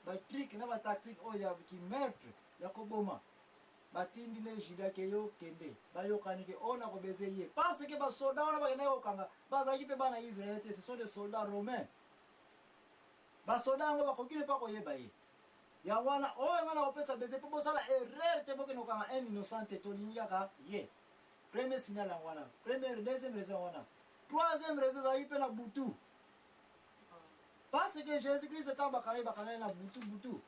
ba trick na ba tactique oya ki meurtre ya koboma batindi ne jida ke yo kende bayokani ke ona ko bezeye parce que ba soldats ona ba na okanga bazaki pe bana Israël ce sont des soldats romains ba soldats ngo ba kokile pa ko yeba ye ya wana oyo ngana opesa beze po bosala erreur te boke no kanga un innocent to linga ka ye premier signal wana première deuxième raison wana troisième raison za ipe na butu parce que Jésus-Christ tamba bakana na butu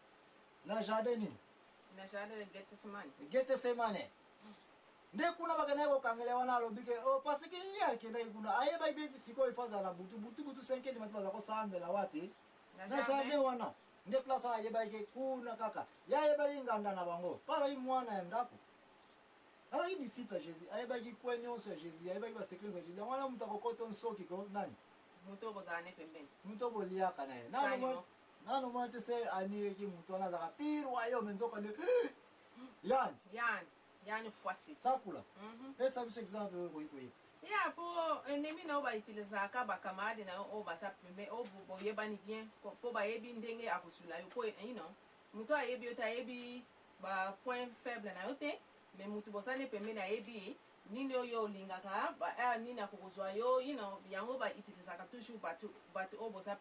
na jardin na jardin de Gethsemane nde kuna bakana ko kangele wana lobike oh parce que ya kenda kuna aye ba bibi siko ifaza na butu 5 ni matibaza ko sambela wapi na jardin wana nde place aye ba ke kuna kaka ya ye ba inganda na bango pala imwana ya ndapo ala yi disciple Jésus aye ba ki kwenyonso Jésus aye ba ki ba secret Jésus wana mutakokoto nsoki ko nani muto bozane pembeni muto bolia kana ye nano mo te se ani ki muto na zaka pirwa yo menzoka ne yani foisi sakula esa biso exemple ko ya po ennemi na oba utiliser ka ba camarade na oba sa pembe obo yebani bien po ba yebi ndenge akusula yo po muto ayebi yo ta yebi ba point faible na yo te mais mutu bosane pembe na yebi nini oyo lingaka ba nini akokozwa yo yango ba utiliser ka toujours batu obosa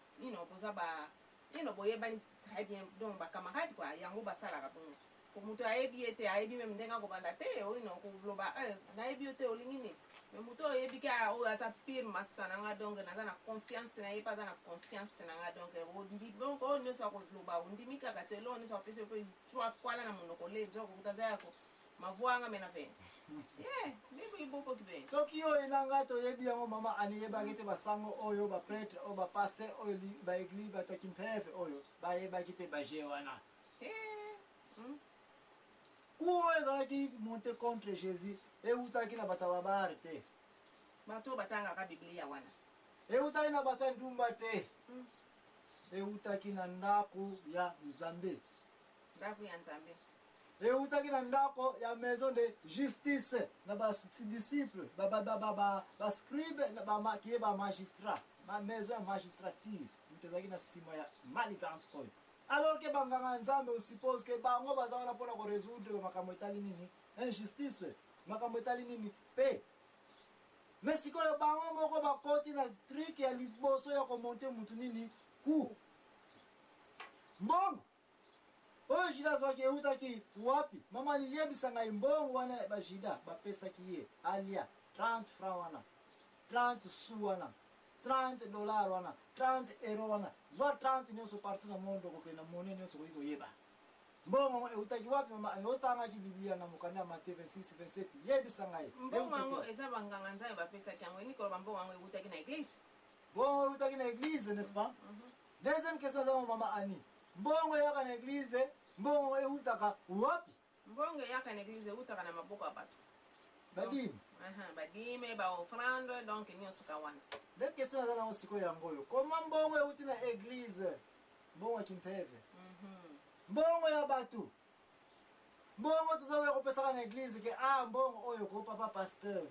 bosa ba boyebani très bien donc ba camarade quoi yango basala ka bon ko mutu ayebi ete ayebi même ndenga ko banda te ko globa na yebi ete olingini mais mutu ayebi ka o asa pire masana nga donc na confiance na yepa na confiance na nga donc o ndi bon ko no sa ko globa ndi mika ka telo no sa pese pe chwa kwala na monoko le nzo ko kutaza yako mavuanga mena fe maybe boko kibe so kiyo inanga to yebi yango mama ani yeba kete basango oyo ba prêtre o ba pasteur oyo ba église ba tokimpeve oyo ba yeba kete ba jewana kuo ezala ki monter contre Jésus e utaki na batababare te bato batanga ka Biblia wana e utaki na batandumba te e utaki na ndako ya Nzambe et utaki na ndako ya maison de justice na ba disciple ba scribe na ba makie ba magistrat ma maison ya magistrature mtezaki na sima ya maligance koyo alors que banganga Nzambe on suppose que bango bazana pona ko résoudre makambo etali nini injustice makambo etali nini pe mais sikoyo bango moko bakoti na trick ya liboso ya ko monter mutu nini ku mbongo oyo jida zwaki eutaki wapi mama niliyebisanga imbongo wana bajida bapesaki ye alia 30 francs wana 30 sous wana 30 dollars wana 30 euro wana zwa 30 nyonso partout na mondo kokena mone nyonso koyeba mbongo eutaki wapi mama anotangaki Biblia na mukanda Matthieu 26 27 yebisanga ye mbongo wango eza banganga Nzambe bapesaki yango nikolo mbongo wango eutaki na église bon eutaki na église n'est-ce pas deuxième question za mama ani mbongo yaka na église mbongo eutaka wapi mbongo yaka na église eutaka na maboko ya bato badime badime ba offrande donc nyonso ka wana de question za na siko yango yo comment mbongo euti na église mbongo kimpeve mbongo ya bato mbongo tuzawe kopesa na église ke mbongo oyo ko papa pasteur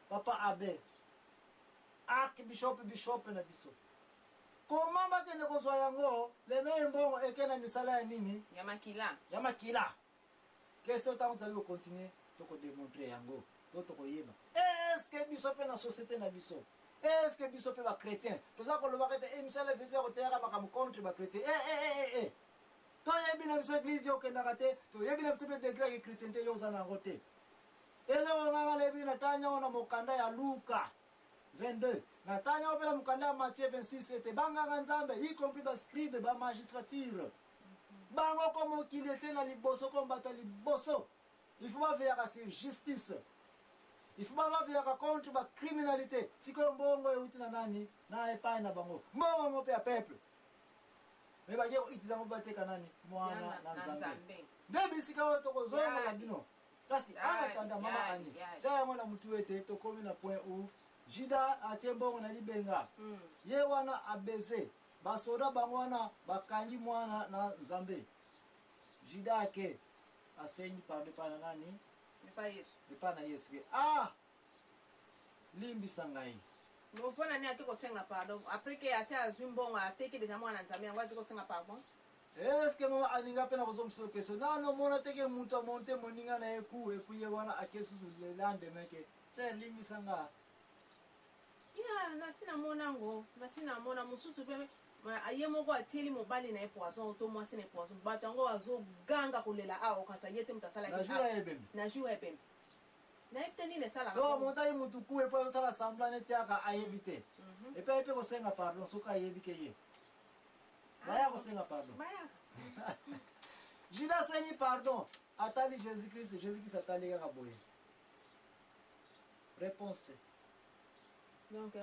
papa abbé archbishop bishop na biso comment bakende kozwa yango le meilleur mbongo ekena misala ya nini ya makila question tango tali continuer toko démontrer yango toko yeba est-ce que biso pe na société na biso est-ce que biso pe ba chrétien toza ko loba kete misala visa ko tera makam contre ba chrétien to yebi na biso église yo kenda kate to yebi na biso pe degré ke chrétienté yo zana ngote ele wanga lebi na tanya ona mokanda ya Luka 22 natanya opela mukanda ya Matthieu 26 ete banganga Nzambe y compris ba scribe ba magistrature bango komo kilete na liboso kombata liboso il faut pas veiller à la justice il faut pas veiller à contre ba criminalité siko mbongo euti na nani na epai na bango mbongo mo pe peuple mais ba yeko itizango bateka nani mwana na Nzambe debi sika to kozonga la dino kasi tanda mama ani taya mwana mutu wete to komi na point où Jida atie mbongo na libenga ye wana abeze basoda bango wana bakangi mwana na Nzambe Jida ake asenyi pardon pana nani pa na Yesu ke limbi sangai no pona ni ati ko senga pardon après que asa azumbongo ateke déjà mwana Nzambe yango ati ko senga pardon Est-ce que maman aninga pena kozong so question? Non, mon ateke mutu a monté moninga na eku et puis wana akesu le lendemain que c'est limbisanga. Ya nasina monango, nasina mona mususu pe aye moko atili mobali na poisson to mwasi na poisson batango azo ganga kolela a okata yete mutasala ki. Na jura ebem. Na jura ebem. Na epteni ne sala. To monta mutu ku e po sala semblant etiaka ayebite. Et puis epe ko senga pardon soka ayebike ye. Baya ko senga pardon. Baya. Judas sengi pardon. Atali Jésus-Christ atali ya boye. Réponse te. Donc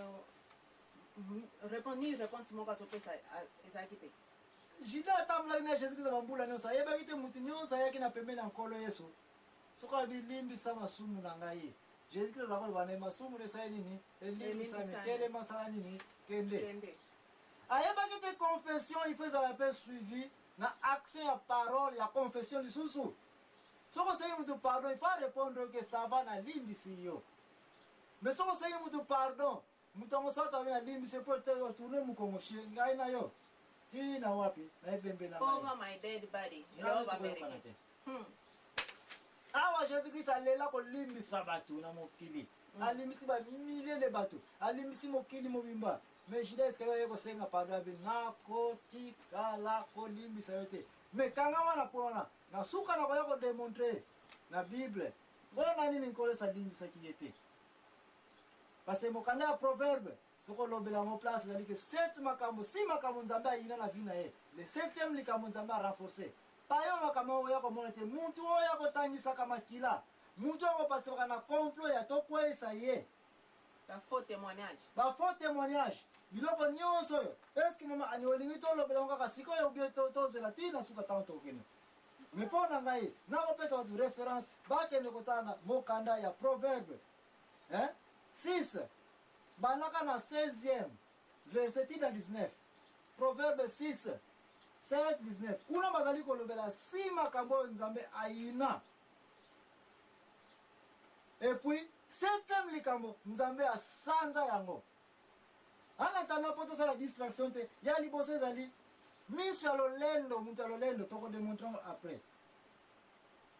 réponse mon kaso pesa ezakite. Judas tamla na Jésus-Christ bambula nyosa yeba kite mutu nyosa yaki na pembeni nkolo Yesu. Soka bilimbi sama sumu na ngai. Jésus-Christ azakolo bana masumu ne sai nini? Elimbi sama kele masala nini? Kende. Ayeba kite confession il faut la paix suivi na action ya parole ya confession lisusu. Soko seye mutu pardon, il faut répondre que ça va na limbi siyo. Mais soko seye mutu pardon, mutu ngosata na limbi se peut te retourner mukongoshi ngai na yo. Ti na wapi? Na ebembe na ngai. Over my dead body. Love America. Awa Jésus-Christ alela ko limbi sabatu na mokili. Alimisi ba milliers de bateaux. Alimisi mokili mobimba. Mais Judas Iscariot yeko senga pardon bi na kotika la ko limbi sayote. Mais kanga wana pona na suka na ko démontrer na Bible. Bona nini nkole sa limbi sakiyete. Parce que mokanda ya proverbe toko lobela mo place zali que 7 makambo si makambo nzamba ina na vie na ye. Le 7e likambo nzamba renforcer. Payo makambo ya ko monete muntu oya ko tangisa kama kila. Muntu ko pasika na complot ya to kwesa ye. Ba faux témoignage. Ba faux témoignage. Biloko nyonso yo. Est-ce que mama anyolingi to lobela ngaka siko yo bio to zela tina suka tanto kene. Mais pona ngai na ko pesa watu référence ba kende kotanga mokanda ya proverbe. 6 banaka na 16e verset 19. Proverbe 6 16-19. Kuna bazali kolobela si makambo nzambe aina. Et puis 7e likambo nzambe asanza yango. Ana tana poto sa la distraction te ya liboso ezali miso ya lolendo mutu ya lolendo toko démontrer après.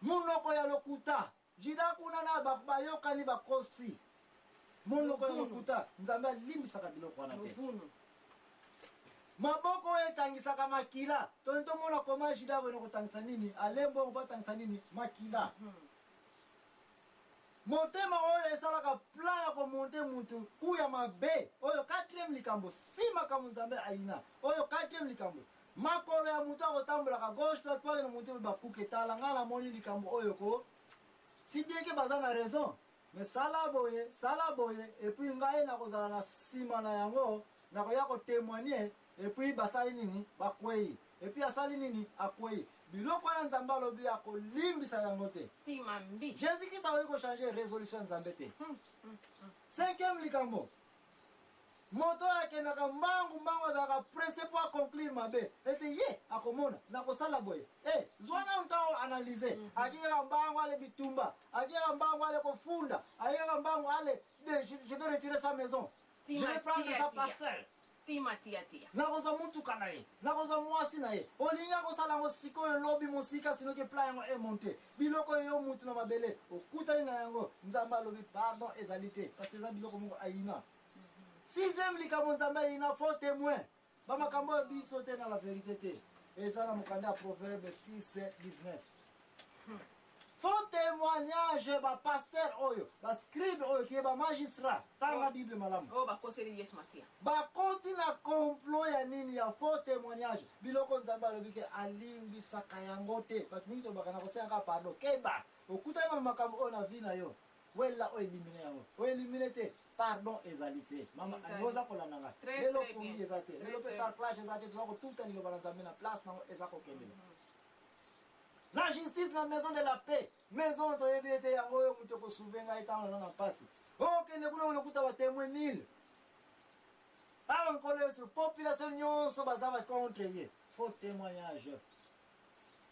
Munoko ya lokuta jida kuna na bayokani bakosi. Munoko ya lokuta nzambe alimbisaka biloko wana te. Maboko etangisaka makila. Tonto mona koma jida weno kotangisa nini? Alembo ngotangisa nini? Makila. Motema oyo esalaka plan ya komonte mutu kuya mabe. Oyo 4e likambo. Si makambo nzambe aina. Oyo 4e likambo. Makolo ya mutu akotambolaka gauche droite pale na mutu bakuke tala ngala moni likambo oyo ko. Si bien que baza na raison. Mais sala boye et puis ngai na kozala na sima na yango na koya ko témoigner. Et puis basali nini bakwei et puis asali nini akwei biloko ya nzambe alobi akolimbisa yango te timambi Jésus-Christ akoki kochange résolution ya nzambe te 5e likambo moto akendaka mbangu azalaka pressé po accomplir mabe ete ye akomona na kosala boye zwana ntango analyse akiyaka mbangu ale bitumba akiyaka mbangu ale kofunda akiyaka mbangu ale je vais retirer sa maison je vais prendre sa parcelle tia. Nakoza mutuka na ye, nakoza mwasi na ye. Olingi akosala ngo sikoyo lobi mosika sino ke plan yango emonte. Biloko yo mutu na mabele, okutani na yango, nzambe alobi pardon ezali te parce que eza biloko moko aina. 6e likambo nzambe aina faux témoin. Ba makambo ya biso te na la vérité te. Eza na mokanda ya Proverbe 6:19. Faux témoignage ba pasteur oyo, ba scribe oyo ki ba magistrat, tanga Bible malamu. Ba koseli Yesu Masia. Ba koti na complot ya nini ya faux témoignage. Biloko nzambe alobi ke alimbisaka yango te. Batu mingi to bakana kosenga pardon. Keba, okuta na makambo oyo na vie na yo. Wela o éliminer yango. O éliminer te pardon ezali te. Mama anoza kolanda nga. Lelo kongi ezate. Lelo pe sa clash ezate to ko tout ani lo banzambe na place na ezako kendela. La justice na maison de la paix. Maison to yebete yango yo mutu ko souvenga etanga na pasi. Kende kuna unakuta ba témoin 1000. Awa nkole sur population nyonso bazaba contre ye. Faux témoignage.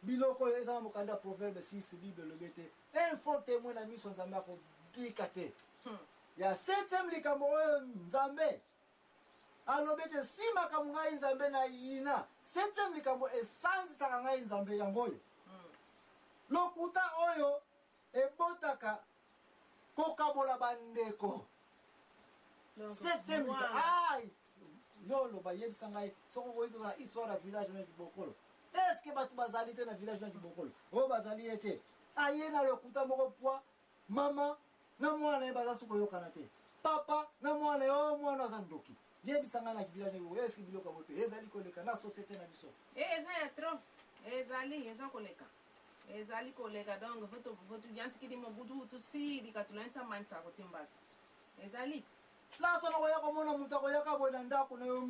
Biloko eza mokanda Proverbe 6 Bible lobete. Un faux témoin na miso nzambe ko bikate. Ya 7e likambo oyo nzambe alobete si makambo ngai nzambe na yina septième likambo esanzisaka ngai nzambe yango oyo lokuta oyo ebotaka kokabola bandeko septième likambo yoloba yebisa ngai soko koyi kozala histoire ya village na Kibokolo eske bato bazali te na village na Kibokolo oyo bazali ete aye na lokuta moko pwa mama na mwana ye baza sikoyokana te papa na mwana ye o mwana aza ndoki yebisa ngai na village oyo eske biloko yango mpe ezali koleka na société na biso eza ya trop ezali eza koleka ezali koleka donc votu yantikidi mobudu tusidi katulenza mansa kotimbasa ezali laso na koya komona mutu akoyaka boye na ndako na yo